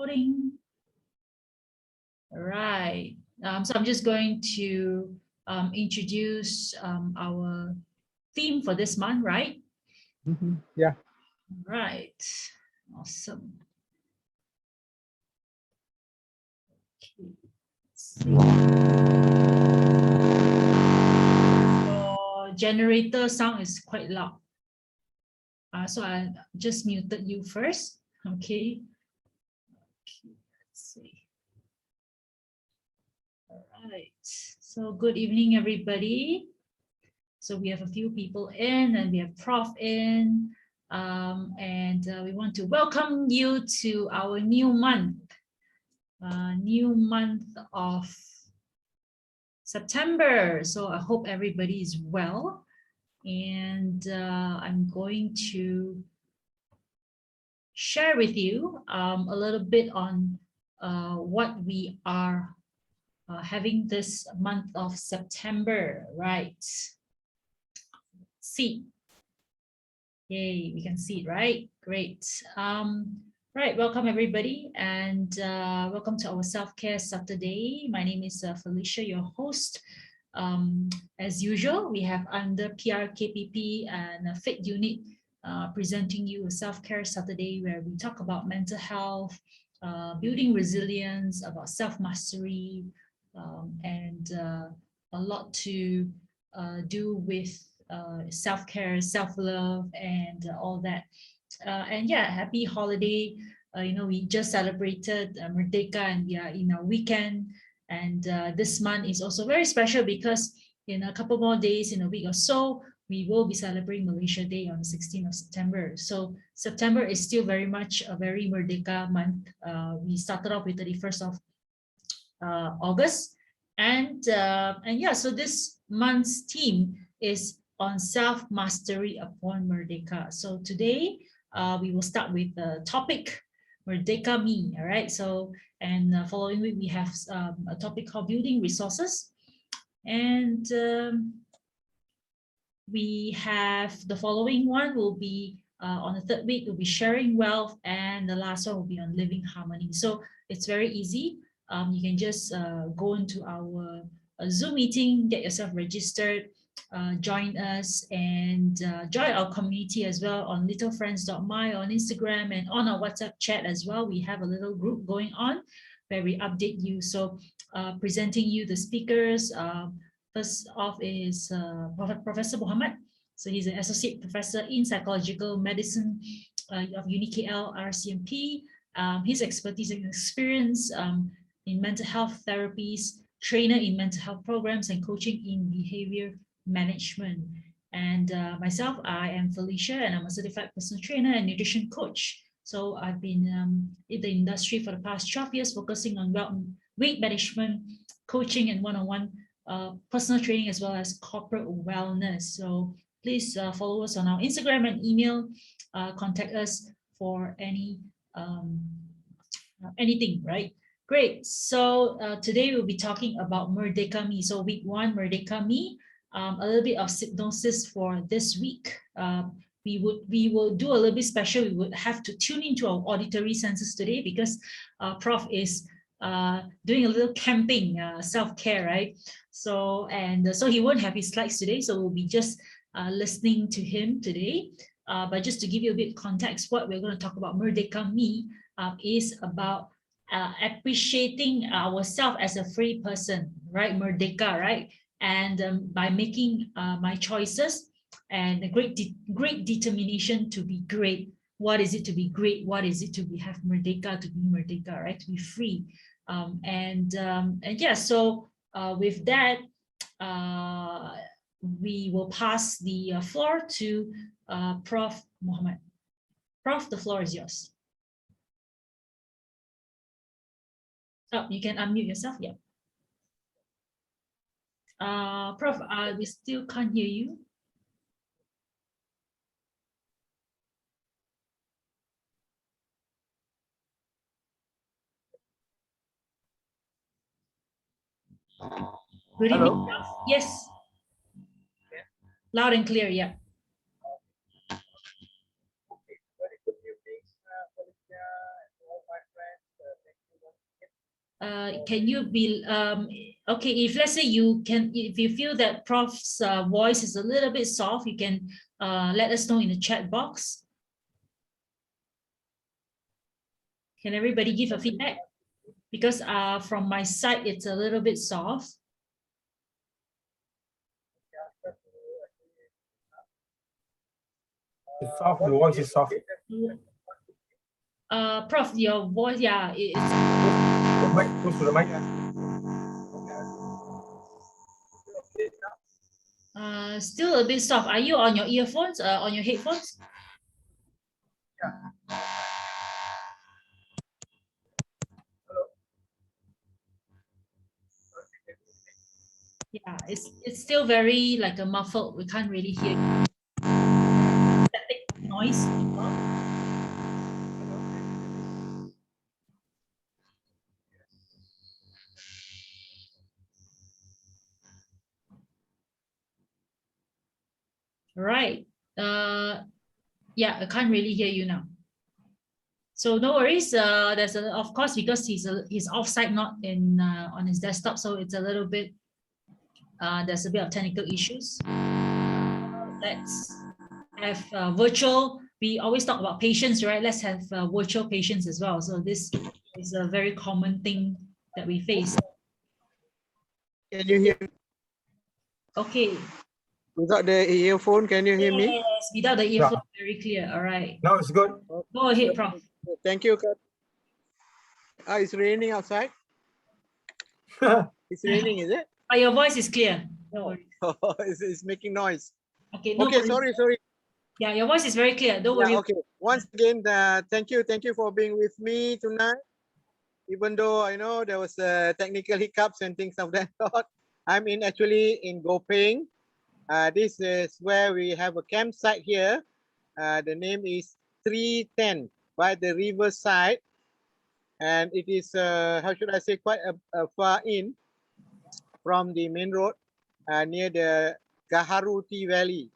Recording. All right. So I'm just going to introduce our theme for this month, right? Yeah. All right. Awesome. Okay. Your generator sound is quite loud. So I just muted you first. Okay. Let's see. All right. So good evening, everybody. So we have a few people in, and we have Prof in, and we want to welcome you to our new month of September. So I hope everybody is well, and I'm going to share with you a little bit on what we are having this month of September, right? See. Yay, we can see it, right? Great. Right, welcome everybody, and welcome to our Self-Care Saturday. My name is Felicia, your host. As usual, we have under PRKPP and a FIT unit presenting you a Self-Care Saturday where we talk about mental health, building resilience, about self-mastery, and a lot to do with self-care, self-love, and all that. And yeah, happy holiday. We just celebrated Merdeka, and we are in our weekend. And this month is also very special because in a couple more days, in a week or so, we will be celebrating Malaysia Day on the 16th of September. So September is still very much a very Merdeka month. We started off with 31st of August. And yeah, so this month's theme is on self-mastery upon Merdeka. So today we will start with the topic Merdeka Me. All right. So and following week we have a topic called building resources, and we have the following one will be on the third week will be sharing wealth, and the last one will be on living harmony. So it's very easy. You can just go into our Zoom meeting, get yourself registered, join us, and join our community as well on littlefriends.my on Instagram, and on our WhatsApp chat as well. We have a little group going on where we update you. So presenting you the speakers. First off is Professor Muhammad. So he's an associate professor in psychological medicine of UniKL RCMP. His expertise and experience in mental health therapies, trainer in mental health programs, and coaching in behavior management. And myself, I am Felicia, and I'm a certified personal trainer and nutrition coach. So I've been in the industry for the past 12 years, focusing on weight management, coaching, and one-on-one personal training, as well as corporate wellness. So please follow us on our Instagram and email, contact us for anything, right? Great. So today we'll be talking about Merdeka Me. So week one, Merdeka Me, a little bit of hypnosis for this week. We will do a little bit special. We would have to tune into our auditory senses today because Prof is doing a little camping, self-care, right? So so he won't have his slides today, so we'll be just listening to him today. But just to give you a bit of context, what we're going to talk about Merdeka Me is about appreciating ourselves as a free person, right? Merdeka, right? And by making my choices and a great determination to be great. What is it to be great? What is it to have Merdeka, to be Merdeka, right? To be free. And yeah, so with that, we will pass the floor to Prof. Muhammad. Prof, the floor is yours. Oh, you can unmute yourself. Yeah. Prof, we still can't hear you. Good evening, Prof. Yes. Loud and clear, yeah. Okay, very good evening, Felicia, and all my friends can you be okay? If let's say if you feel that Prof's voice is a little bit soft, you can let us know in the chat box. Can everybody give a feedback? Because from my side, it's a little bit soft. It's soft. The voice is soft. Prof, your voice, yeah, it's Close to the mic. Still a bit soft. Are you on your earphones? On your headphones? Yeah, it's still very like a muffled. We can't really hear you. Static noise. Right. Yeah, I can't really hear you now. So no worries. There's of course, because he's offsite, not in on his desktop, so it's a little bit there's a bit of technical issues. Let's have virtual. We always talk about patience, right? Let's have virtual patience as well. So this is a very common thing that we face. Can you hear? Okay. Without the earphone, can you hear me? Yes, without the earphone, very clear. All right. Now it's good. Go ahead, Prof. Thank you. It's raining outside. It's raining, is it? But your voice is clear. No. It's making noise. Okay. No Okay, worries. sorry. Yeah, your voice is very clear. Don't worry. Okay. Once again, thank you for being with me tonight. Even though I know there was technical hiccups and things of that sort, I'm actually in Gopeng. This is where we have a campsite here. The name is 310 by the riverside, and it is how should I say, quite a far in from the main road, near the Gaharu Tea Valley.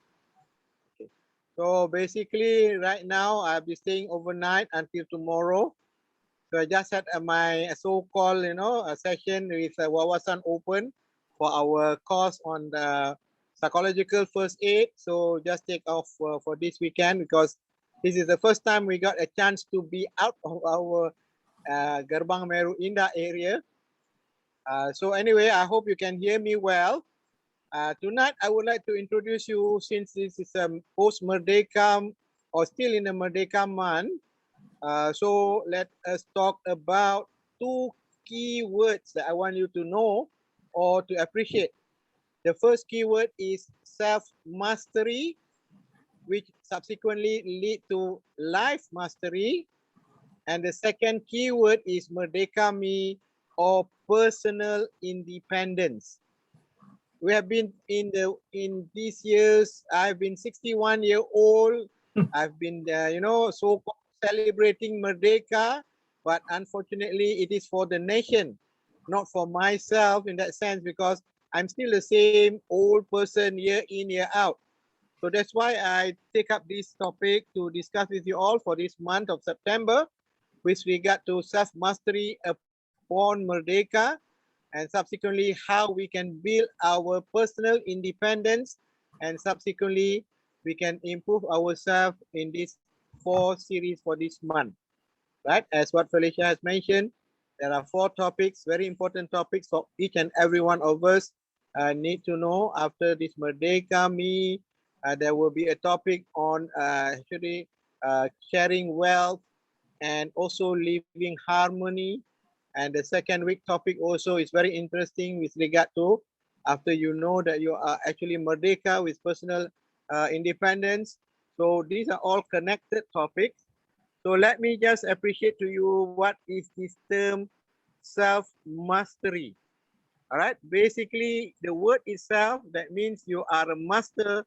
Okay. So basically, right now I'll be staying overnight until tomorrow. So I just had my so-called, a session with Wawasan Open for our course on the psychological first aid. So just take off for this weekend, because this is the first time we got a chance to be out of our Gerbang Meru Indah area. So anyway, I hope you can hear me well. Tonight, I would like to introduce you, since this is a post-Merdeka or still in the Merdeka month. So let us talk about two key words that I want you to know or to appreciate. The first keyword is self-mastery, which subsequently lead to life mastery. And the second keyword is Merdeka Me, or personal independence. We have been in these years. I've been 61 years old. I've been so celebrating Merdeka, but unfortunately it is for the nation, not for myself in that sense, because I'm still the same old person year in, year out. So that's why I take up this topic to discuss with you all for this month of September, with regard to self-mastery upon Merdeka, and subsequently how we can build our personal independence, and subsequently we can improve ourselves in this 4 series for this month, right? As what Felicia has mentioned, there are 4 topics, very important topics for each and every one of us need to know. After this Merdeka Me, there will be a topic on actually sharing wealth and also living harmony. And the second week topic also is very interesting with regard to, after you know that you are actually Merdeka with personal independence. So these are all connected topics. So let me just appreciate to you what is this term self-mastery. All right, basically the word itself, that means you are a master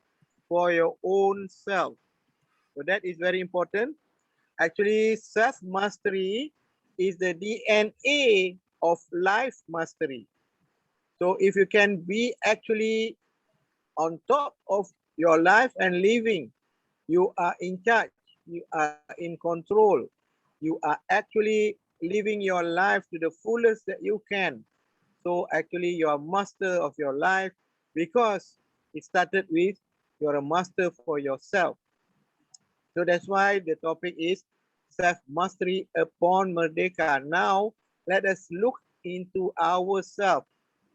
for your own self. So that is very important. Actually, self-mastery is the DNA of life mastery. So if you can be actually on top of your life and living, you are in charge, you are in control, you are actually living your life to the fullest that you can. So actually you are master of your life because it started with you're a master for yourself. So that's why the topic is self-mastery upon Merdeka. Now let us look into ourselves,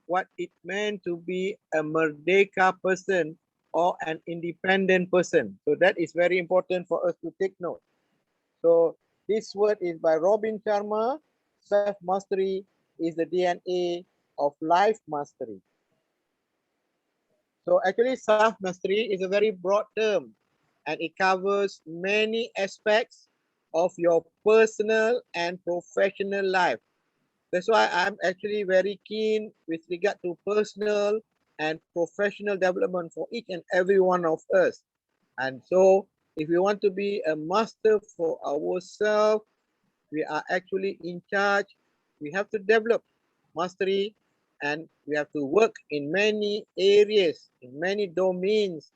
what it meant to be a Merdeka person or an independent person. So that is very important for us to take note. So this word is by Robin Sharma. Self-mastery is the DNA of life mastery. So actually self-mastery is a very broad term and it covers many aspects of your personal and professional life. That's why I'm actually very keen with regard to personal and professional development for each and every one of us. And so if we want to be a master for ourselves, we are actually in charge. We have to develop mastery and we have to work in many areas, in many domains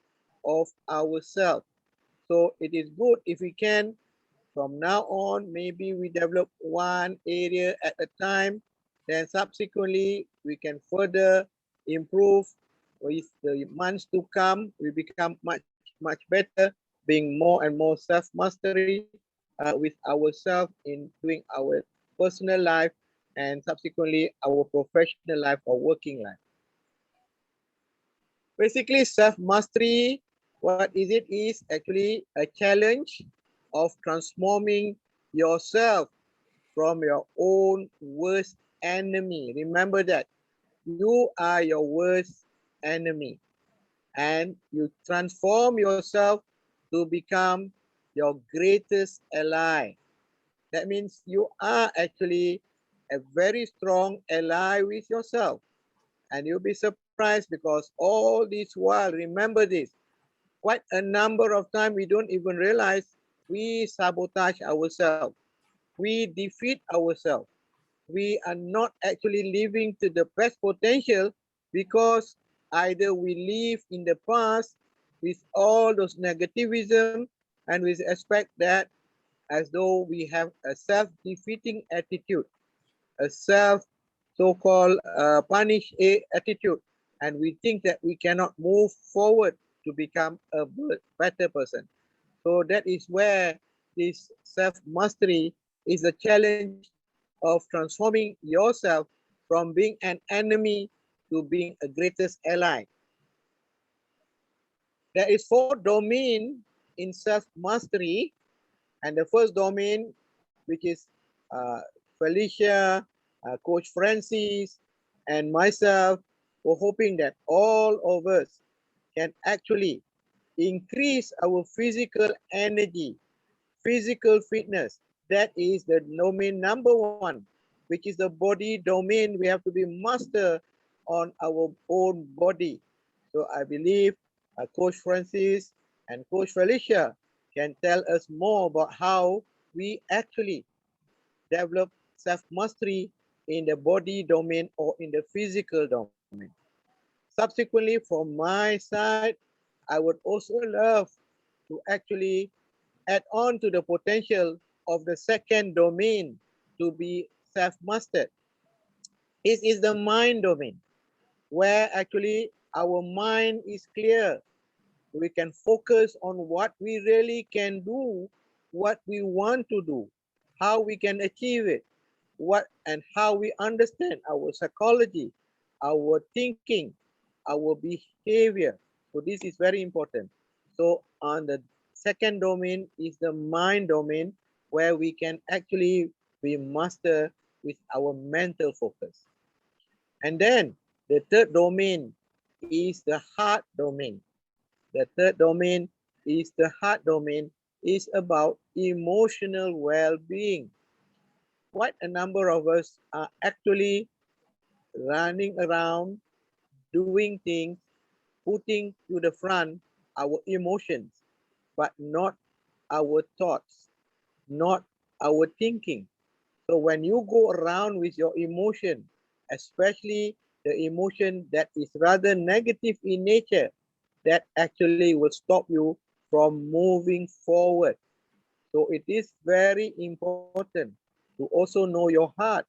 of ourselves. So it is good if we can, from now on, maybe we develop one area at a time, then subsequently we can further improve with the months to come. We become much better, being more and more self-mastery with ourselves in doing our personal life and subsequently our professional life or working life. Basically, self-mastery, what is it? Is actually a challenge of transforming yourself from your own worst enemy. Remember that you are your worst enemy and you transform yourself to become your greatest ally. That means you are actually a very strong ally with yourself. And you'll be surprised because all this while, remember this, quite a number of times we don't even realize we sabotage ourselves. We defeat ourselves. We are not actually living to the best potential because either we live in the past with all those negativism and we expect that as though we have a self-defeating attitude, a self so-called punish attitude, and we think that we cannot move forward to become a better person. So that is where this self-mastery is a challenge of transforming yourself from being an enemy to being a greatest ally. There is 4 domains in self-mastery, and the first domain, which is Felicia, Coach Francis, and myself, were hoping that all of us can actually increase our physical energy, physical fitness. That is the domain number 1, which is the body domain. We have to be master on our own body. So I believe Coach Francis and Coach Felicia can tell us more about how we actually develop self-mastery in the body domain or in the physical domain. Subsequently, from my side, I would also love to actually add on to the potential of the second domain to be self-mastered. It is the mind domain, where actually our mind is clear. We can focus on what we really can do, what we want to do, how we can achieve it, what and how we understand our psychology, our thinking, our behavior. So this is very important. So on the second domain is the mind domain, where we can actually be master with our mental focus. And then the third domain is the heart domain. The third domain is the heart domain, is about emotional well-being. Quite a number of us are actually running around, doing things, putting to the front our emotions, but not our thoughts, not our thinking. So when you go around with your emotion, especially the emotion that is rather negative in nature, that actually will stop you from moving forward. So it is very important to also know your heart.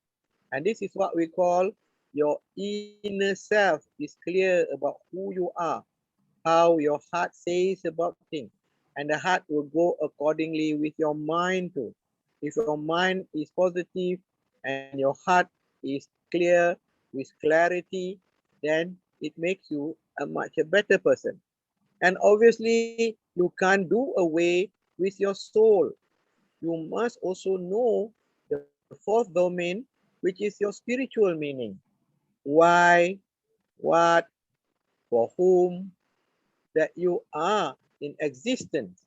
And this is what we call your inner self is clear about who you are, how your heart says about things. And the heart will go accordingly with your mind too. If your mind is positive and your heart is clear with clarity, then it makes you a much a better person. And obviously, you can't do away with your soul. You must also know the fourth domain, which is your spiritual meaning. Why, what, for whom, that you are in existence.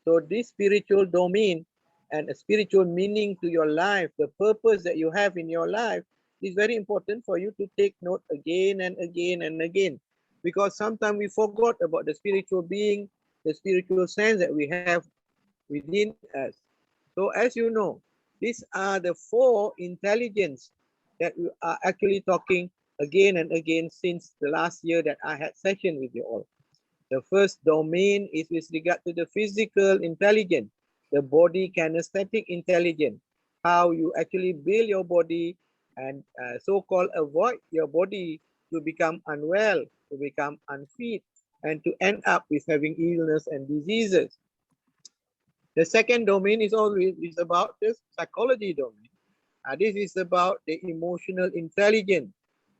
So this spiritual domain and a spiritual meaning to your life, the purpose that you have in your life is very important for you to take note again and again and again. Because sometimes we forgot about the spiritual being, the spiritual sense that we have within us. So as you know, these are the four intelligence that we are actually talking again and again since the last year that I had session with you all. The first domain is with regard to the physical intelligence, the body kinesthetic intelligence, how you actually build your body and so-called avoid your body to become unwell, to become unfit, and to end up with having illness and diseases. The second domain is always is about the psychology domain. This is about the emotional intelligence,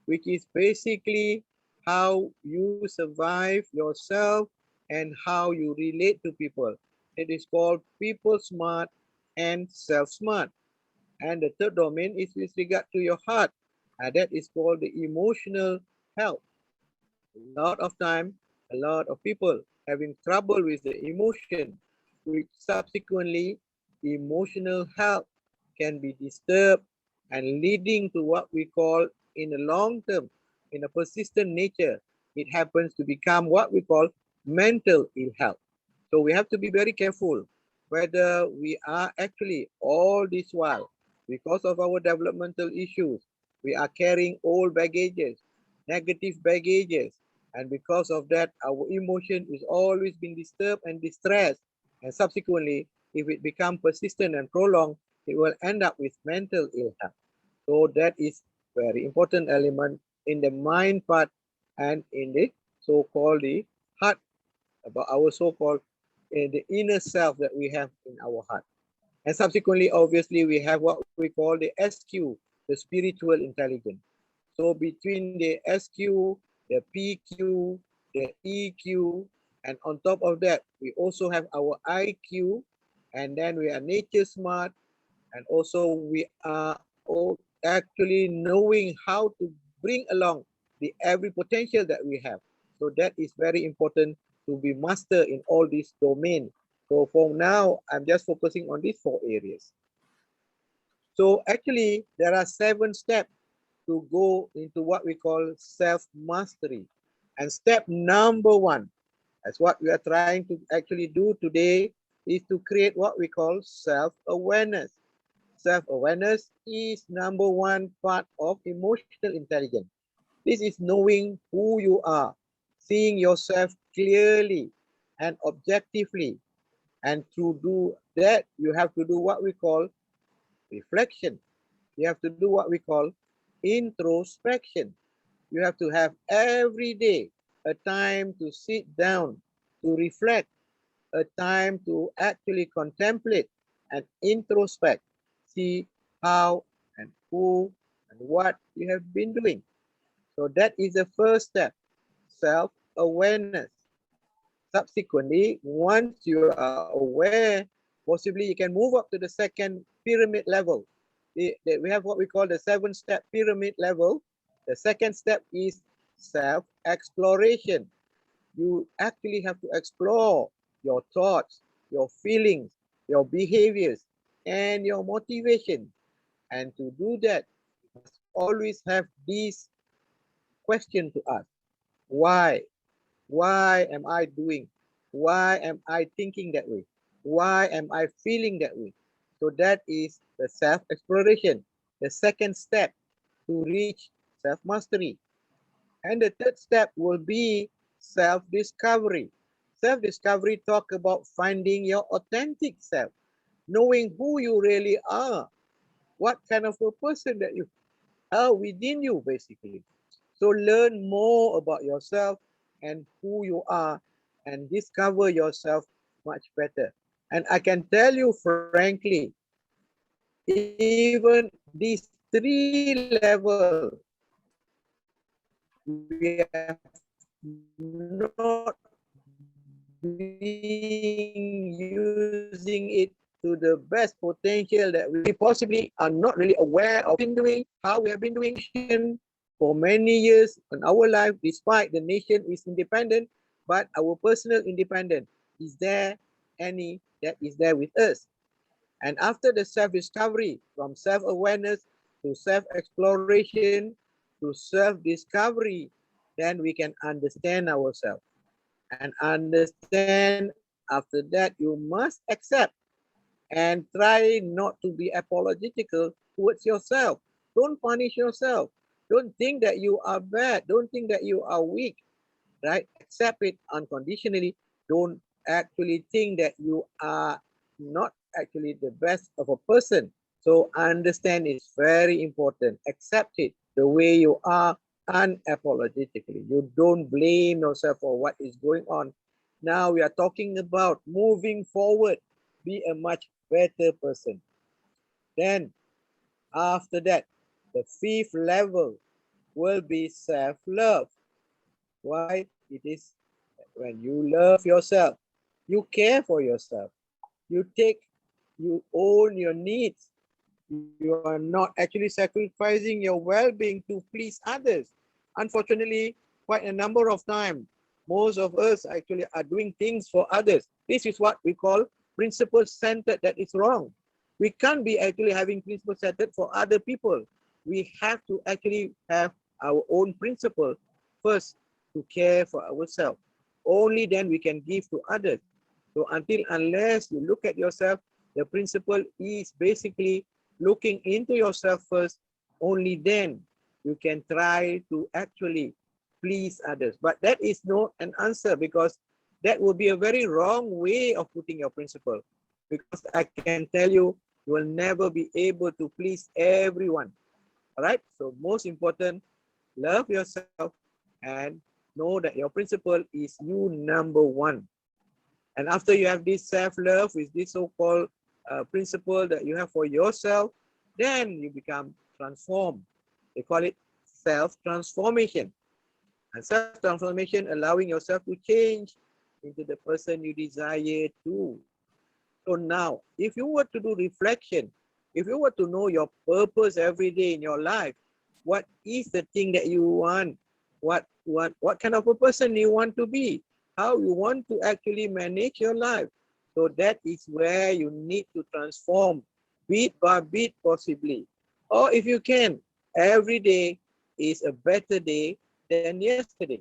which is basically how you survive yourself and how you relate to people. It is called people smart and self smart. And the third domain is with regard to your heart. That is called the emotional health. A lot of time, a lot of people having trouble with the emotion, which subsequently emotional health can be disturbed and leading to what we call in the long term, in a persistent nature, it happens to become what we call mental ill health. So we have to be very careful whether we are actually all this while, because of our developmental issues, we are carrying old baggages, negative baggages, and because of that, our emotion is always being disturbed and distressed. And subsequently, if it becomes persistent and prolonged, it will end up with mental ill health. So that is very important element in the mind part and in the so-called the heart, about our so-called the inner self that we have in our heart. And subsequently, obviously, we have what we call the SQ, the spiritual intelligence. So between the SQ, the PQ, the EQ, and on top of that, we also have our IQ, and then we are nature smart, and also we are all actually knowing how to bring along the every potential that we have. So that is very important to be master in all these domains. So for now, I'm just focusing on these four areas. So actually, there are 7 steps to go into what we call self-mastery. And step number 1, that's what we are trying to actually do today, is to create what we call self-awareness. Self-awareness is number 1 part of emotional intelligence. This is knowing who you are, seeing yourself clearly and objectively. And to do that, you have to do what we call reflection. You have to do what we call introspection. You have to have every day a time to sit down, to reflect, a time to actually contemplate and introspect, see how and who and what you have been doing. So that is the first step, self-awareness. Subsequently, once you are aware, possibly you can move up to the second pyramid level. We have what we call the 7-step pyramid level. The second step is self-exploration. You actually have to explore your thoughts, your feelings, your behaviors, and your motivation. And to do that, you must always have this question to ask. Why? Why am I doing? Why am I thinking that way? Why am I feeling that way? So that is the self-exploration, the second step to reach self-mastery. And the third step will be self-discovery. Self-discovery talk about finding your authentic self, knowing who you really are. what kind of a person that you are within you, basically. So learn more about yourself and who you are and discover yourself much better. And I can tell you frankly, even these three levels, we have not been using it to the best potential that we possibly are not really aware of been doing, how we have been doing for many years in our life, despite the nation is independent, but our personal independence, is there any that is there with us? And after the self-discovery, from self-awareness to self-exploration to self-discovery, then we can understand ourselves. And understand, after that, you must accept and try not to be apologetical towards yourself. Don't punish yourself. Don't think that you are bad. Don't think that you are weak, right? Accept it unconditionally. Don't actually think that you are not actually the best of a person. So understand is very important. Accept it the way you are unapologetically. You don't blame yourself for what is going on. Now we are talking about moving forward. Be a much better person. Then after that, the fifth level will be self-love. Why? It is when you love yourself, you care for yourself, you own your needs. You are not actually sacrificing your well-being to please others. Unfortunately, quite a number of times, most of us actually are doing things for others. This is what we call principle-centered. That is wrong. We can't be actually having principle-centered for other people. We have to actually have our own principle first to care for ourselves. Only then we can give to others. So unless you look at yourself, the principle is basically looking into yourself first. Only then you can try to actually please others. But that is not an answer, because that will be a very wrong way of putting your principle. Because I can tell you, you will never be able to please everyone. All right. So most important, love yourself and know that your principle is you number one. And after you have this self-love with this so-called principle that you have for yourself, then you become transformed. They call it self-transformation. And self-transformation, allowing yourself to change into the person you desire to. So now, if you were to do reflection, if you were to know your purpose every day in your life, what is the thing that you want? What kind of a person you want to be? How you want to actually manage your life? So that is where you need to transform bit by bit possibly. Or if you can, every day is a better day than yesterday.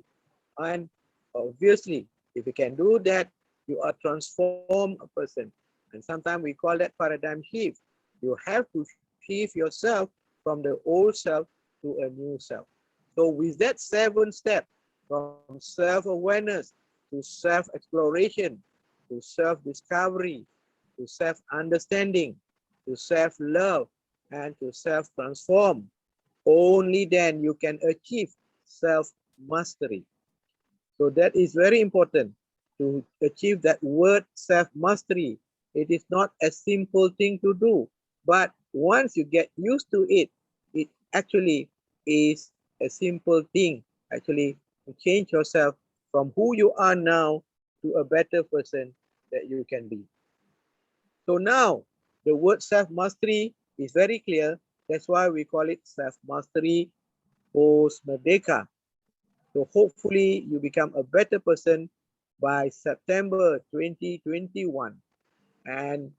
And obviously, if you can do that, you are transformed a person. And sometimes we call that paradigm shift. You have to shift yourself from the old self to a new self. So with that 7 steps, from self-awareness to self-exploration, to self-discovery, to self-understanding, to self-love, and to self-transform, only then you can achieve self-mastery. So that is very important to achieve that word self-mastery. It is not a simple thing to do, but once you get used to it, it actually is a simple thing, actually, to change yourself from who you are now to a better person that you can be. So now, the word self-mastery is very clear. That's why we call it self-mastery post Merdeka. So hopefully you become a better person by September 2021. And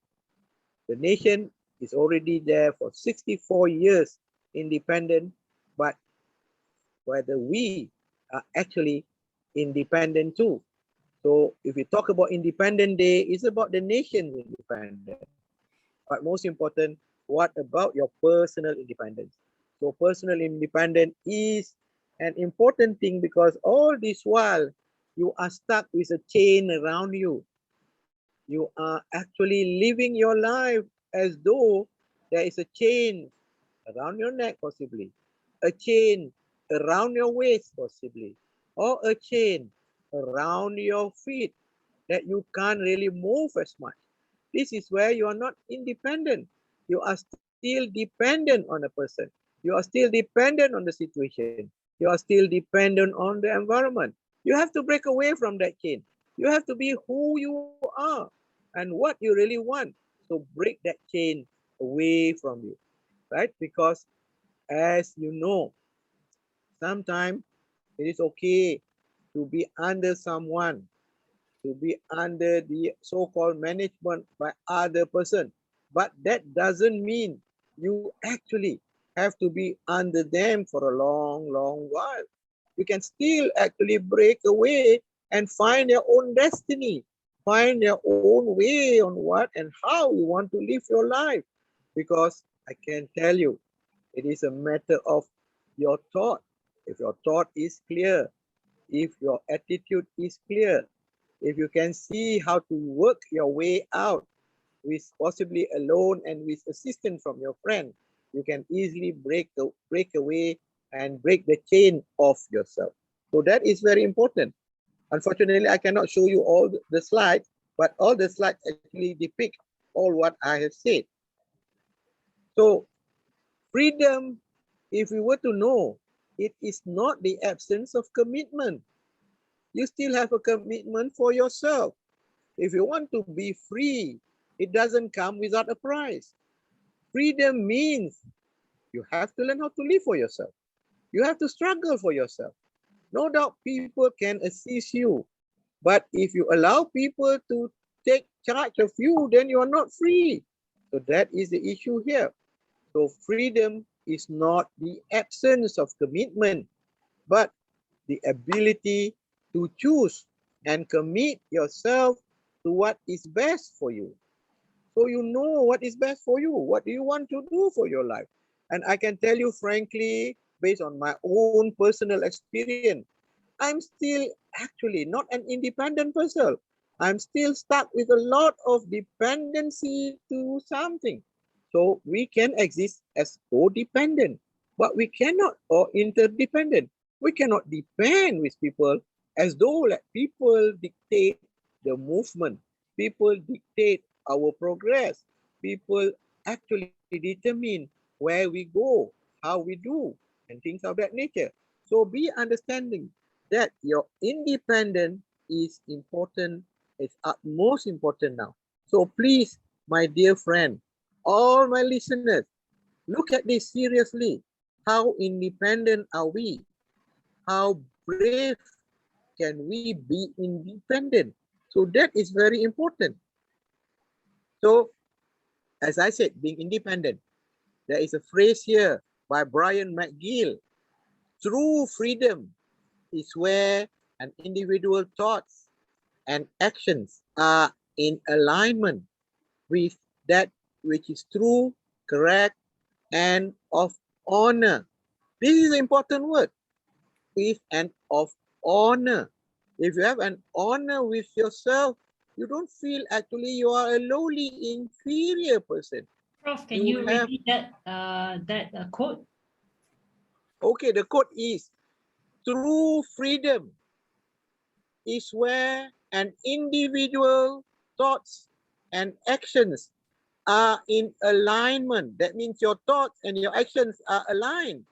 the nation is already there for 64 years independent, but whether we are actually independent too. So if we talk about Independent Day, it's about the nation's independence. But most important, what about your personal independence? So personal independence is an important thing, because all this while you are stuck with a chain around you. You are actually living your life as though There is a chain around your neck possibly, a chain around your waist possibly, or a chain around your feet that you can't really move as much. This is where you are not independent. You are still dependent on a person. You are still dependent on the situation. You are still dependent on the environment. You have to break away from that chain. You have to be who you are and what you really want. So break that chain away from you, right? Because as you know, sometimes it is okay to be under someone, to be under the so-called management by other person. But that doesn't mean you actually have to be under them for a long, long while. You can still actually break away and find your own destiny, find your own way on what and how you want to live your life. Because I can tell you, it is a matter of your thought. If your thought is clear, if your attitude is clear, if you can see how to work your way out with possibly alone and with assistance from your friend, you can easily break away and break the chain of yourself. So that is very important. Unfortunately, I cannot show you all the slides, but all the slides actually depict all what I have said. So freedom, if we were to know, it is not the absence of commitment. You still have a commitment for yourself. If you want to be free, it doesn't come without a price. Freedom means you have to learn how to live for yourself. You have to struggle for yourself. No doubt people can assist you, but if you allow people to take charge of you, then you are not free. So that is the issue here. So freedom is not the absence of commitment, but the ability to choose and commit yourself to what is best for you. So you know what is best for you. What do you want to do for your life? And I can tell you frankly, based on my own personal experience, I'm still actually not an independent person. I'm still stuck with a lot of dependency to something. So we can exist as codependent, but we cannot, or interdependent. We cannot depend with people as though like people dictate the movement. People dictate our progress. People actually determine where we go, how we do, and things of that nature. So be understanding that your independence is important, is utmost important now. So please, my dear friend, all my listeners, look at this seriously. How independent are we? How brave can we be independent? So that is very important. So as I said, being independent, there is a phrase here by Brian McGill. True freedom is where an individual thoughts and actions are in alignment with that which is true, correct, and of honor. This is an important word, with and of honor. If you have an honor with yourself, you don't feel actually you are a lowly, inferior person. Prof, can you have, repeat that quote? okay, the quote is, true freedom is where an individual thoughts and actions are in alignment. That means your thoughts and your actions are aligned.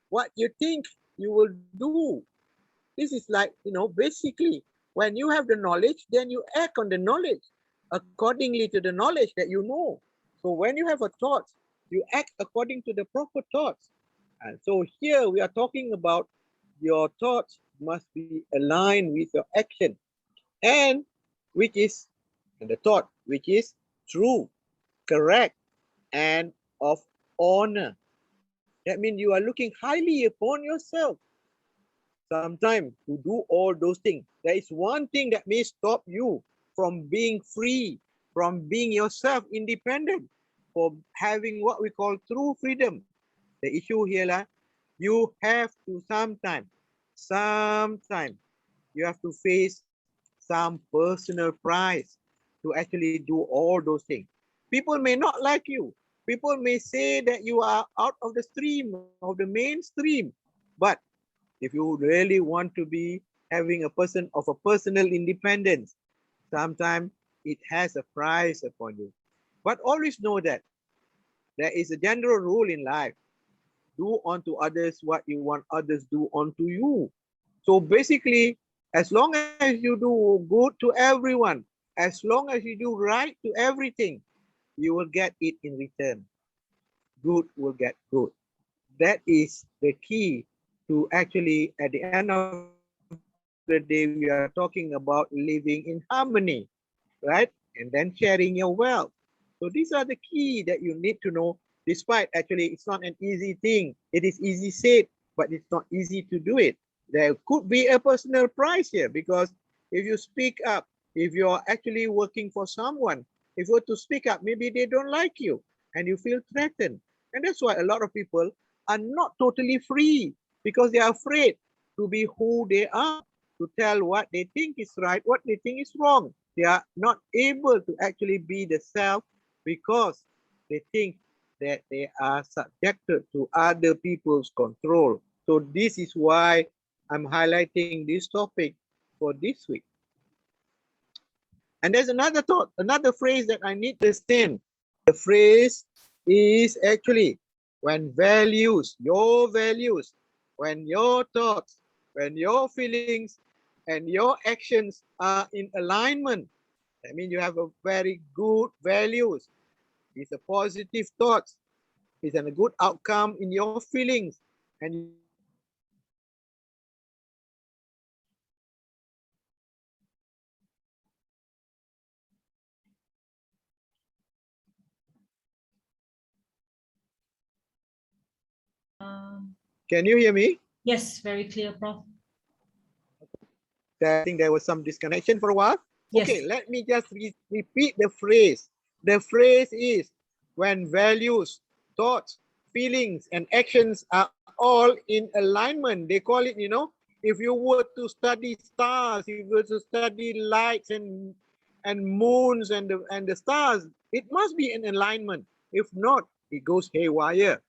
What you think, you will do. This is like, basically, when you have the knowledge, then you act on the knowledge accordingly to the knowledge that you know. So when you have a thought, you act according to the proper thoughts. And so here we are talking about your thoughts must be aligned with your action, and which is the thought, which is true, correct, and of honor. That means you are looking highly upon yourself. Sometimes to do all those things, there is one thing that may stop you from being free, from being yourself independent, for having what we call true freedom. The issue here, you have to sometime, you have to face some personal price to actually do all those things. People may not like you. People may say that you are out of the stream, of the mainstream, but if you really want to be having a personal independence, sometimes it has a price upon you. But always know that there is a general rule in life. Do unto others what you want others do unto you. So basically, as long as you do good to everyone, as long as you do right to everything, you will get it in return. Good will get good. That is the key to actually, at the end of the day, we are talking about living in harmony, right? And then sharing your wealth. So these are the key that you need to know, despite actually it's not an easy thing. It is easy said, but it's not easy to do it. There could be a personal price here, because if you speak up, if you're actually working for someone, if you're to speak up, maybe they don't like you and you feel threatened. And that's why a lot of people are not totally free, because they are afraid to be who they are, to tell what they think is right, what they think is wrong. They are not able to actually be the self, because they think that they are subjected to other people's control. So this is why I'm highlighting this topic for this week. And there's another thought, another phrase that I need to understand. The phrase is actually, when your values, when your thoughts, when your feelings and your actions are in alignment, that means you have a very good values, it's a positive thoughts, it's a good outcome in your feelings, and you have a good actions in your actions. Then basically you will get Um, Can you hear me? yes, very clear, Prof. I think there was some disconnection for a while. Yes. Okay, let me just repeat the phrase. The phrase is, when values, thoughts, feelings, and actions are all in alignment. They call it, if you were to study stars, if you were to study lights and moons and the stars, it must be in alignment. If not, it goes haywire,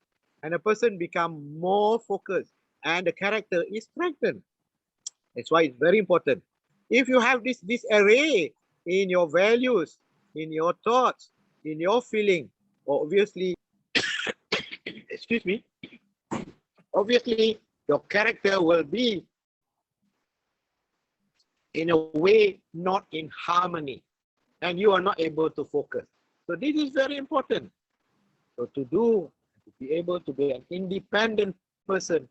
and a person become more focused, and the character is strengthened. That's why it's very important. If you have this array in your values, in your thoughts, in your feeling, obviously, excuse me, obviously your character will be in a way not in harmony, and you are not able to focus. So this is very important. So to be able to be an independent person,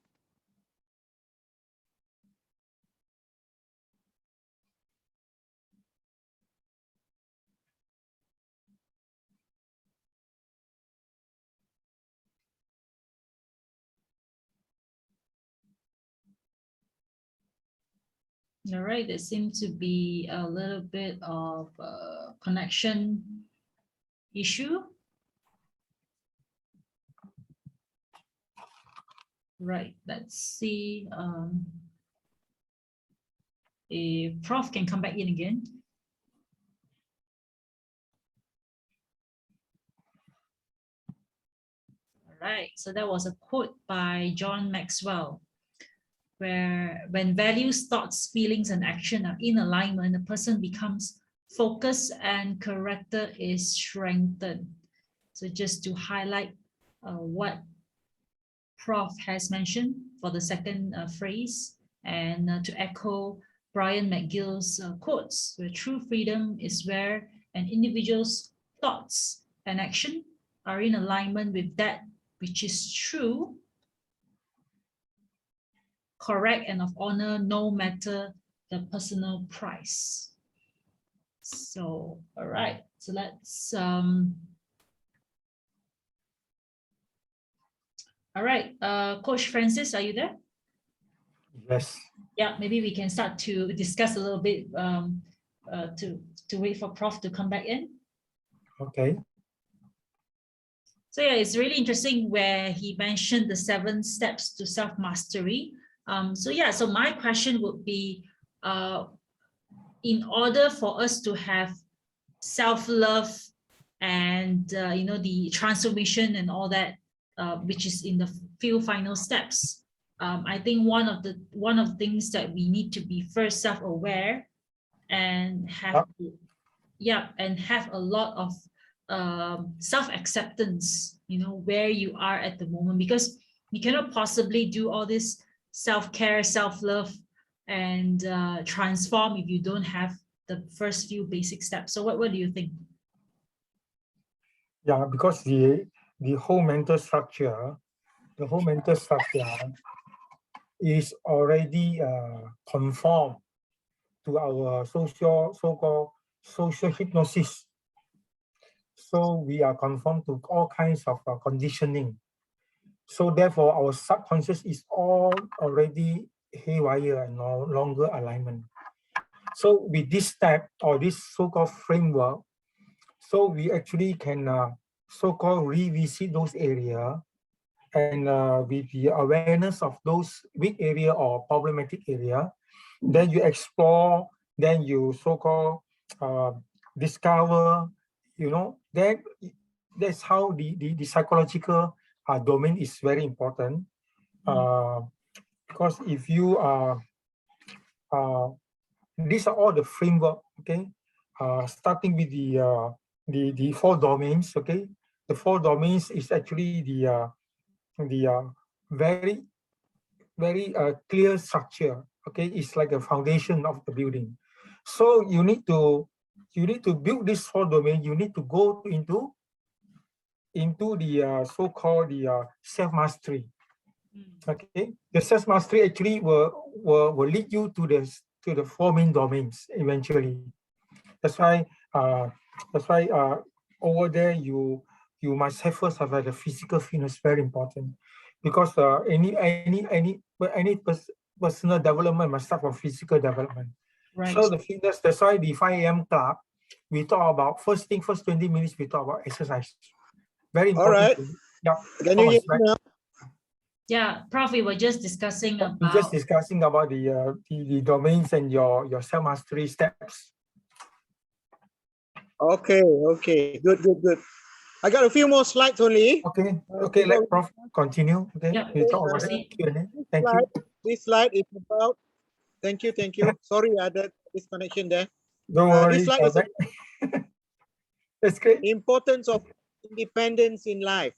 All right, there seems to be a little bit of connection issue. Right, let's see if Prof can come back in again. All right, so that was a quote by John Maxwell, where when values, thoughts, feelings, and action are in alignment, a person becomes focused and character is strengthened. So just to highlight what Prof has mentioned for the second phrase, and to echo Brian McGill's quotes, where true freedom is where an individual's thoughts and action are in alignment with that which is true, correct, and of honor, no matter the personal price. So, all right, so let's all right, Coach Francis, are you there? Yes. Yeah, maybe we can start to discuss a little bit to wait for Prof to come back in. Okay. So yeah, it's really interesting where he mentioned the 7 steps to self-mastery. So yeah, so my question would be, in order for us to have self-love and the transformation and all that, which is in the few final steps. I think one of the things that we need to be first self-aware and have and have a lot of self-acceptance, where you are at the moment, because you cannot possibly do all this self-care, self-love, and transform if you don't have the first few basic steps. So what do you think? Yeah, because the whole mental structure, is already conformed to our so-called social hypnosis. So we are conformed to all kinds of conditioning. So therefore, our subconscious is all already haywire and no longer alignment. So with this step or this so-called framework, so we actually can so-called revisit those areas, and with the awareness of those weak area or problematic area, then you explore, then you so-called discover, then that's how the psychological domain is very important. Because if you are these are all the framework, okay, starting with the four domains, okay. The four domains is actually the very clear structure, okay. It's like a foundation of the building. So you need to build this four domain. You need to go into the so-called the self-mastery. Okay, the self-mastery actually will lead you to the four main domains eventually. That's why over there you must have first have the physical fitness, very important, because any personal development must start from physical development. Right. So the fitness, that's why the 5 a.m. club, we talk about first 20 minutes we talk about exercise. Very All important. right. Yeah. Can you hear Thomas, right? me now? Yeah, Prof, we were just discussing We're about just discussing about the domains and your self-mastery steps. Okay, okay, good. I got a few more slides only. Okay, let Prof continue. Okay, Yeah, we talk about proceed. Q&A. Thank you. This slide is about. Thank you. Sorry, I had disconnection there. Don't worry. This slide is about That's great. importance of independence in life.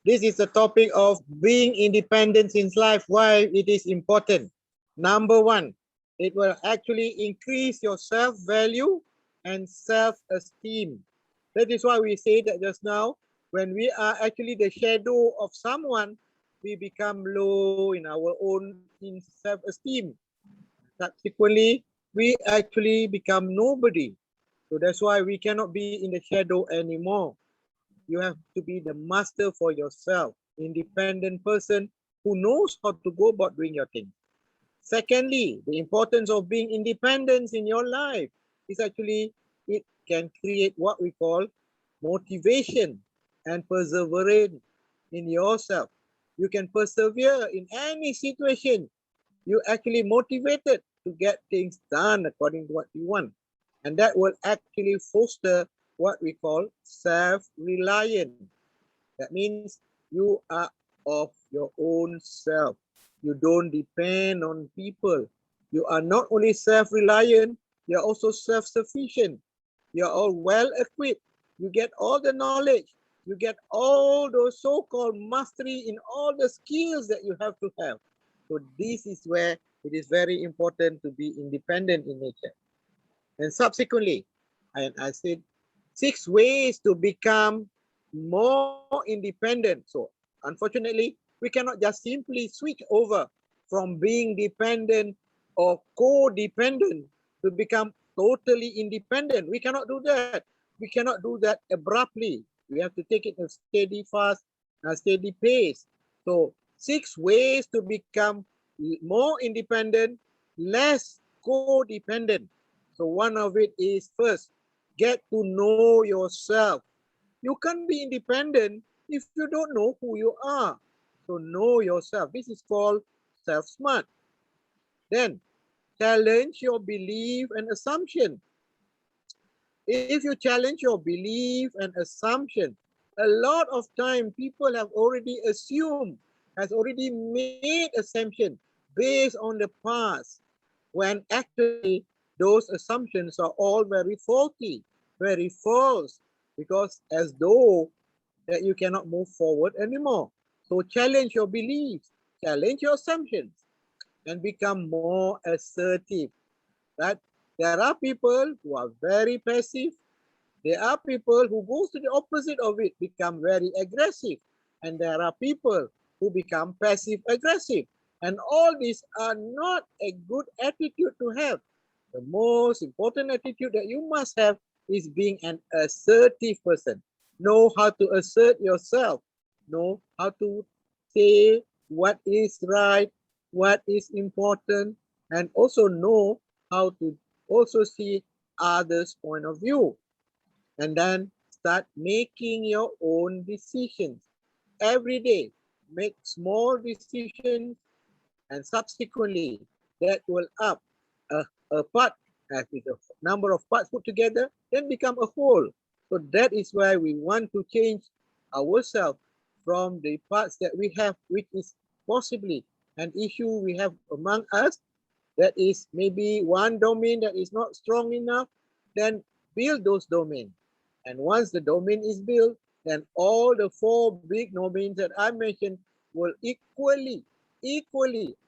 This is the topic of being independent in life, why it is important. Number one, it will actually increase your self-value and self-esteem. That is why we say that just now, when we are actually the shadow of someone, we become low in our own self-esteem. Subsequently, we actually become nobody. So that's why we cannot be in the shadow anymore. You have to be the master for yourself, independent person who knows how to go about doing your thing. Secondly, the importance of being independent in your life is actually, it can create what we call motivation and perseverance in yourself. You can persevere in any situation. You actually motivated to get things done according to what you want. And that will actually foster what we call self-reliant. That means you are of your own self. You don't depend on people. You are not only self-reliant, you're also self-sufficient. You're all well-equipped. You get all the knowledge. You get all those so-called mastery in all the skills that you have to have. So this is where it is very important to be independent in nature. And subsequently, I said 6 ways to become more independent. So unfortunately, we cannot just simply switch over from being dependent or codependent to become totally independent. We cannot do that. We cannot do that abruptly. We have to take it a steady, fast, a steady pace. So 6 ways to become more independent, less codependent. So one of it is, first, get to know yourself. You can't be independent if you don't know who you are. So know yourself. This is called self-smart. Then challenge your belief and assumption. If you challenge your belief and assumption, a lot of time people have already assumed, has already made assumption based on the past, when actually those assumptions are all very faulty, very false, because as though that you cannot move forward anymore. So challenge your beliefs, challenge your assumptions, and become more assertive. That there are people who are very passive. There are people who goes to the opposite of it, become very aggressive. And there are people who become passive aggressive. And all these are not a good attitude to have. The most important attitude that you must have is being an assertive person. Know how to assert yourself. Know how to say what is right, what is important, and also know how to also see others' point of view. And then start making your own decisions every day. Make small decisions, and subsequently that will up a part, as with the number of parts put together, then become a whole. So that is why we want to change ourselves from the parts that we have, which is possibly an issue we have among us, that is maybe one domain that is not strong enough, then build those domains. And once the domain is built, then all the four big domains that I mentioned will equally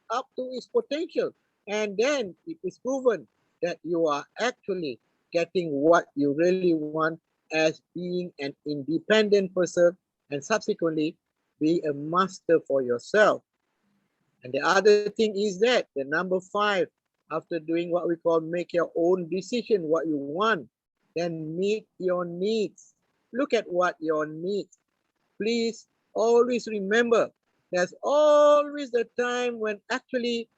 up to its potential. And then it is proven that you are actually getting what you really want as being an independent person, and subsequently be a master for yourself. And the other thing is that the number 5, after doing what we call make your own decision, what you want, then meet your needs. Look at what your needs. Please always remember, there's always the time when actually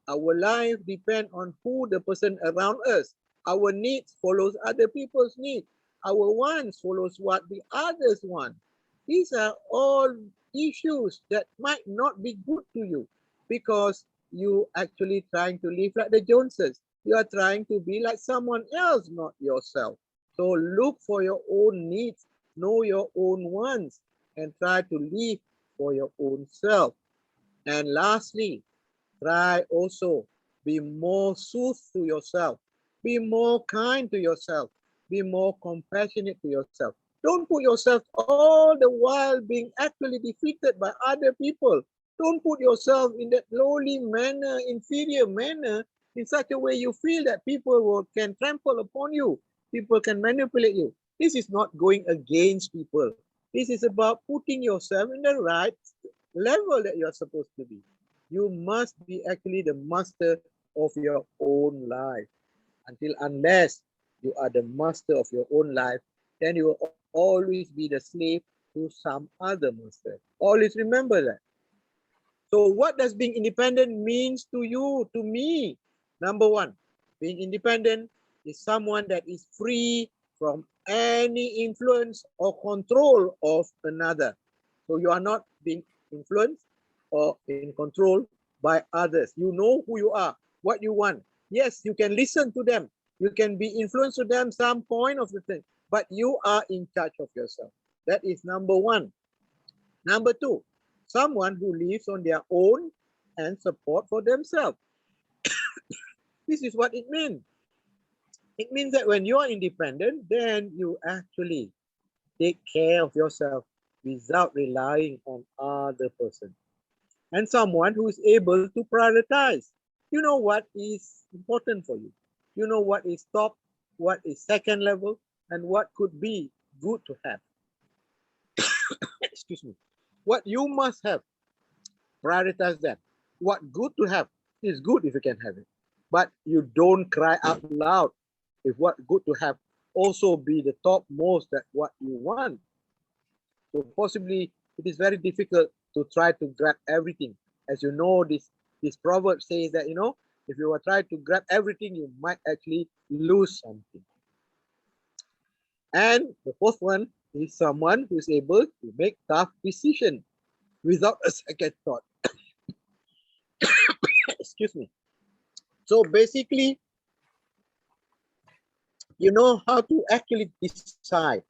our life depend on who the person around us. Our needs follows other people's needs. Our wants follows what the others want. These are all issues that might not be good to you, because you actually trying to live like the Joneses. You are trying to be like someone else, not yourself. So look for your own needs, know your own wants, and try to live for your own self. And lastly, try also be more soothing to yourself, be more kind to yourself, be more compassionate to yourself. Don't put yourself all the while being actually defeated by other people. Don't put yourself in that lowly manner, inferior manner, in such a way you feel that can trample upon you, people can manipulate you. This is not going against people. This is about putting yourself in the right level that you're supposed to be. You must be actually the master of your own life. Unless you are the master of your own life, then you will always be the slave to some other master. Always remember that. So what does being independent means to you, to me? Number 1, being independent is someone that is free from any influence or control of another. So you are not being influenced or in control by others. You know who you are, what you want. Yes, you can listen to them. You can be influenced to them some point of the thing, but you are in charge of yourself. That is number 1. Number 2, someone who lives on their own and support for themselves. This is what it means. It means that when you are independent, then you actually take care of yourself without relying on other person. And someone who is able to prioritize. You know what is important for you. You know what is top, what is second level, and what could be good to have. Excuse me. What you must have, prioritize that. What good to have is good if you can have it. But you don't cry out loud if what good to have also be the topmost that what you want. So possibly it is very difficult to try to grab everything. As you know, this proverb says that, if you are trying to grab everything, you might actually lose something. And the fourth one is someone who is able to make tough decisions without a second thought. Excuse me. So basically, You know how to actually decide.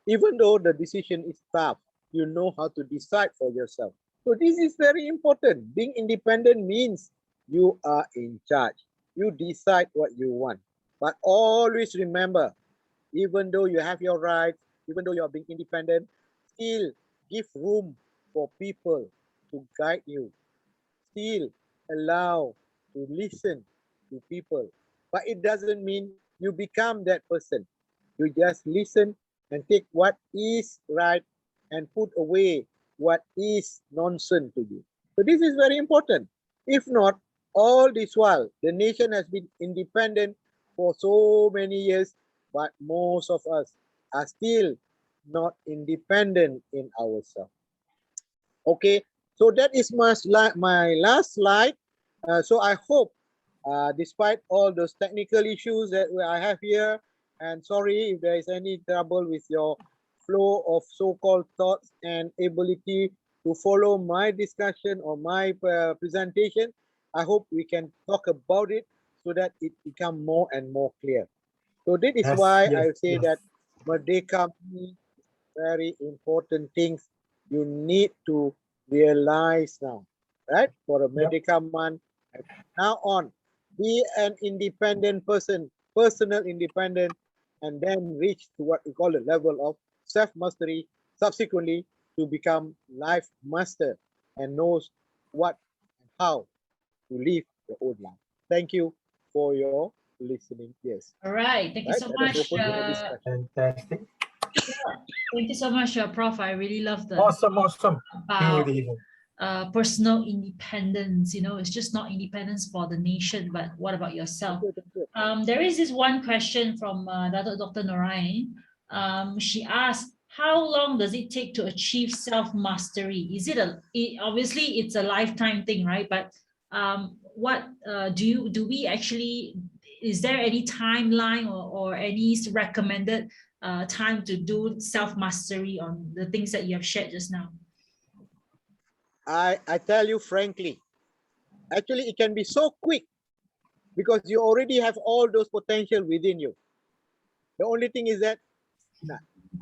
Even though the decision is tough, you know how to decide for yourself. So this is very important. Being independent means you are in charge. You decide what you want. But always remember, even though you have your rights, even though you are being independent, still give room for people to guide you. Still allow to listen to people. But it doesn't mean you become that person. You just listen and take what is right and put away what is nonsense to you. So this is very important. If not, all this while, the nation has been independent for so many years, but most of us are still not independent in ourselves. Okay, so that is my last slide. So I hope, despite all those technical issues that I have here, and sorry if there is any trouble with your flow of so-called thoughts and ability to follow my discussion or my presentation, I hope we can talk about it so that it become more and more clear. So that is Yes, why yes, I say yes. that Merdeka Me, very important things you need to realize now, right? For a Yep. medical man, now on, be an independent person, personal independent, and then reach to what we call the level of self-mastery, subsequently to become life master and knows what and how to live your own life. Thank you for your listening. Yes. All right. Thank you Right? so Let us much. open to the discussion. Fantastic. Thank you so much, Prof. I really love the Awesome, awesome. about Beautiful. personal independence. It's just not independence for the nation, but what about Thank yourself? you. Thank you. There is this one question from Dr. Narayan. She asked, how long does it take to achieve self-mastery? Is obviously it's a lifetime thing, right? But what do we actually, is there any timeline or any recommended time to do self-mastery on the things that you have shared just now? I tell you frankly, actually it can be so quick because you already have all those potential within you. The only thing is that,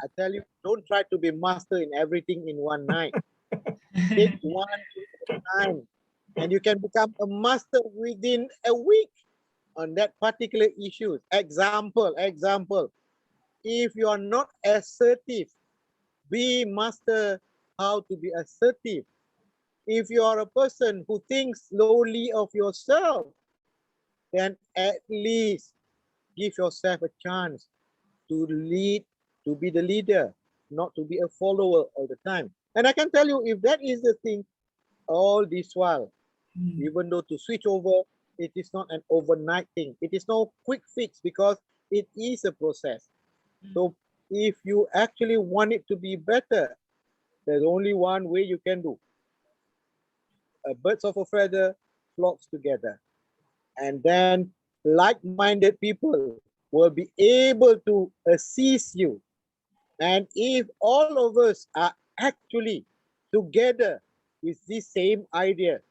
I tell you, don't try to be master in everything in one night. Take one thing at a time, and you can become a master within a week on that particular issue. Example, if you are not assertive, be master how to be assertive. If you are a person who thinks lowly of yourself, then at least give yourself a chance to lead, to be the leader, not to be a follower all the time. And I can tell you, if that is the thing, all this while, even though to switch over, it is not an overnight thing. It is no quick fix because it is a process. So if you actually want it to be better, there's only one way you can do. Birds of a feather flocks together. And then like-minded people will be able to assist you. And if all of us are actually together with this same idea,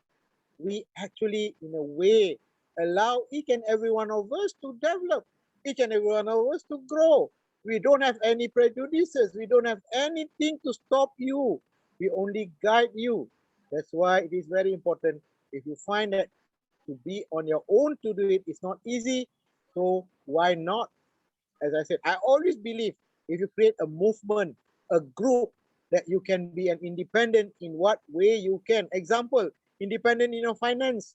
we actually, in a way, allow each and every one of us to develop, each and every one of us to grow. We don't have any prejudices. We don't have anything to stop you. We only guide you. That's why it is very important. If you find that to be on your own to do it is not easy, so why not? As I said, I always believe if you create a movement, a group, that you can be an independent in what way you can. Example, independent in your finance,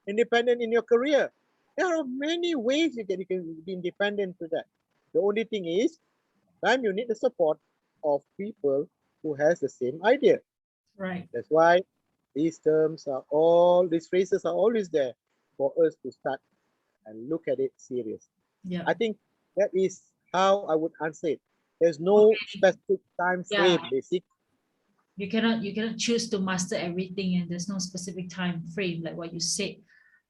independent in your career. There are many ways you can be independent to that. The only thing is, time you need the support of people who has the same idea. Right. That's why these terms are all, these phrases are always there for us to start and look at it serious. Yeah. I think that is how I would answer it. There's no specific time frame, Yeah. basic. You cannot choose to master everything, and there's no specific time frame like what you said.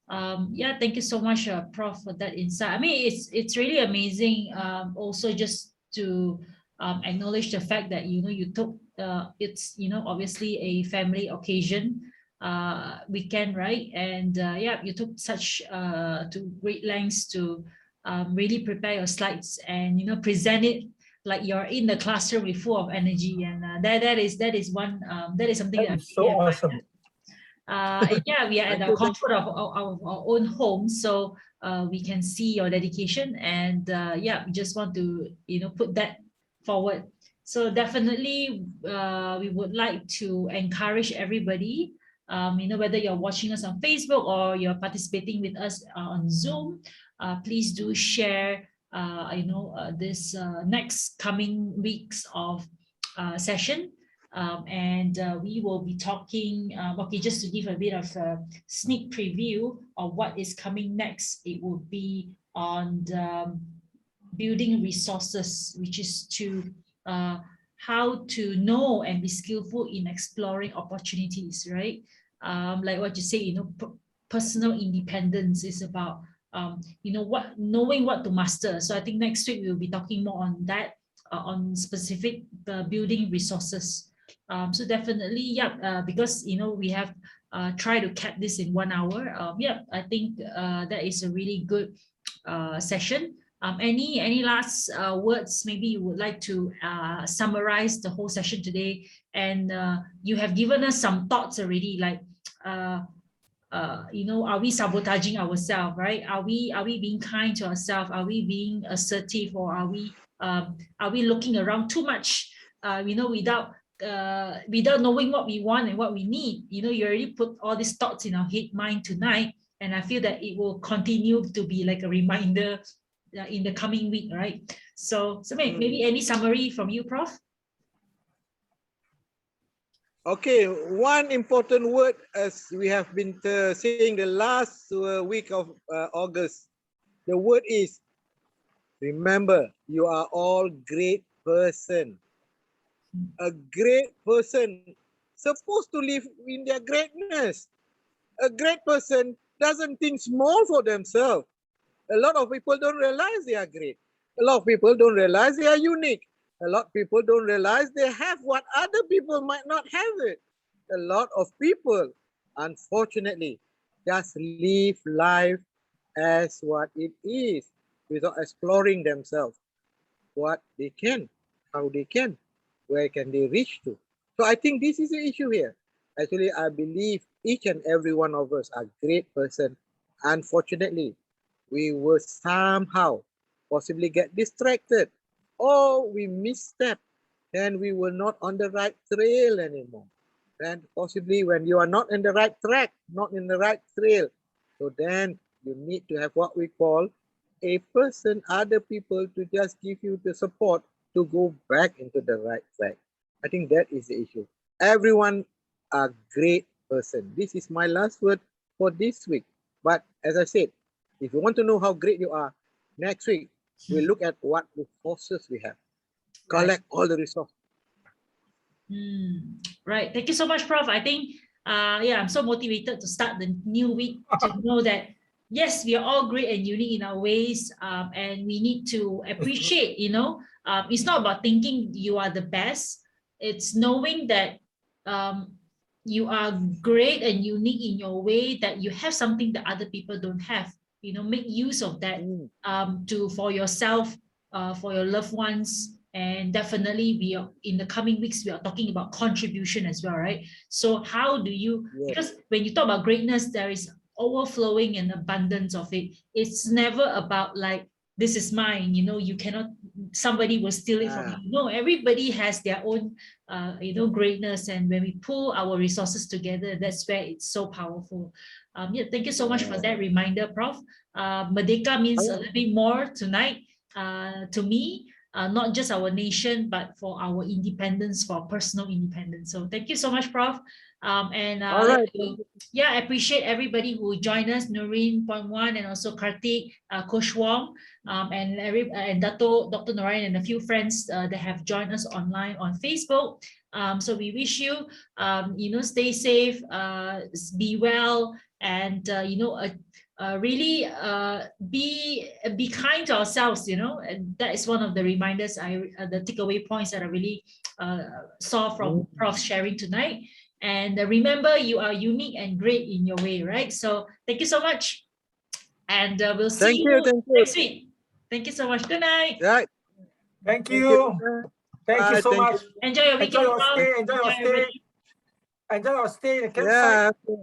Yeah, thank you so much, Prof, for that insight. I mean, it's really amazing. Also, just to acknowledge the fact that you took it's obviously a family occasion weekend, right? And yeah, you took such to great lengths to really prepare your slides and present it like you're in the classroom with full of energy, and that is something That that is so awesome. and yeah, we are at Thank the you, thank comfort of our own home, so we can see your dedication, and yeah, we just want to put that forward. So definitely, we would like to encourage everybody, whether you're watching us on Facebook or you're participating with us on Zoom, please do share, this next coming weeks of session. And we will be talking, okay, just to give a bit of a sneak preview of what is coming next. It will be on the, building resources, which is to how to know and be skillful in exploring opportunities, right? Like what you say, personal independence is about, knowing what to master. So I think next week we'll be talking more on that, on specific building resources. So definitely, yeah, because we have tried to cap this in 1 hour. Yeah, I think that is a really good session. Any last words? Maybe you would like to summarize the whole session today, and you have given us some thoughts already, like are we sabotaging ourselves, right? Are we being kind to ourselves? Are we being assertive, or are we looking around too much? Without knowing what we want and what we need. You already put all these thoughts in our mind tonight, and I feel that it will continue to be like a reminder in the coming week, right? So maybe any summary from you, Prof? Okay, one important word, as we have been saying the last week of August, the word is remember. You are all great person. A great person supposed to live in their greatness. A great person doesn't think small for themselves. A lot of people don't realize they are great. A lot of people don't realize they are unique. A lot of people don't realize they have what other people might not have it. A lot of people, unfortunately, just live life as what it is without exploring themselves, what they can, how they can, where can they reach to. So I think this is the issue here. Actually, I believe each and every one of us are great person. Unfortunately, we will somehow possibly get distracted, or we misstep, and we will not on the right trail anymore. And possibly when you are not in the right track, not in the right trail, so then you need to have what we call a person, other people, to just give you the support to go back into the right track. I think that is the issue. Everyone a great person. This is my last word for this week. But as I said, if you want to know how great you are, next week we'll look at what resources we have. Collect all the resources. Right. Thank you so much, Prof. I think, yeah, I'm so motivated to start the new week to know that, yes, we are all great and unique in our ways, and we need to appreciate, it's not about thinking you are the best. It's knowing that you are great and unique in your way, that you have something that other people don't have. Make use of that for yourself, for your loved ones. And definitely we are in the coming weeks, we are talking about contribution as well, right? So how do you, because when you talk about greatness, there is overflowing and abundance of it. It's never about like, this is mine, you cannot, somebody will steal it from you. No, everybody has their own greatness, and when we pull our resources together, that's where it's so powerful. Yeah, thank you so much for that reminder, Prof. Merdeka means a little bit more tonight to me. Not just our nation, but for our independence, for personal independence. So thank you so much, Prof. All right. Yeah, I appreciate everybody who joined us, Noreen, Point One, and also Karthik, Coach Wong, and Dr. Narayan, and a few friends that have joined us online on Facebook. So we wish you, stay safe, be well, and really be kind to ourselves, and that is one of the reminders, the takeaway points that I really saw from Prof sharing tonight. And remember, you are unique and great in your way, right? So thank you so much, and we'll see you next week. Thank you so much. Good night. Right. Thank Thank you. you. Thank you Bye. so Thank much. you. Enjoy your Enjoy weekend. your Tom. stay. Enjoy your stay. everybody. Enjoy your stay in the campsite. Yeah.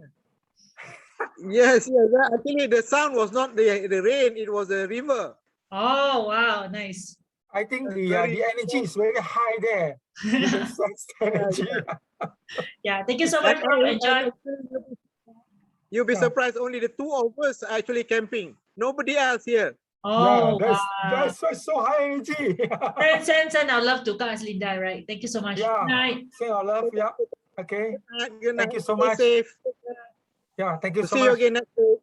Yes, yes. Actually, the sound was not the rain; it was the river. Oh, wow. Nice. I think It's the energy is very high there. You can sense the energy. Yeah. Thank you so much, Tom. Enjoy. You'll be Yeah. surprised. Only the two of us are actually camping. Nobody else here. Yeah, Oh, wow. that's so high energy. Send our love to Kak Linda, right? Thank you so much. Yeah. Good night. Say our love. Yeah. Okay. Good night. Thank you so Stay much. safe. Yeah. Thank you We'll so see you much. again next week.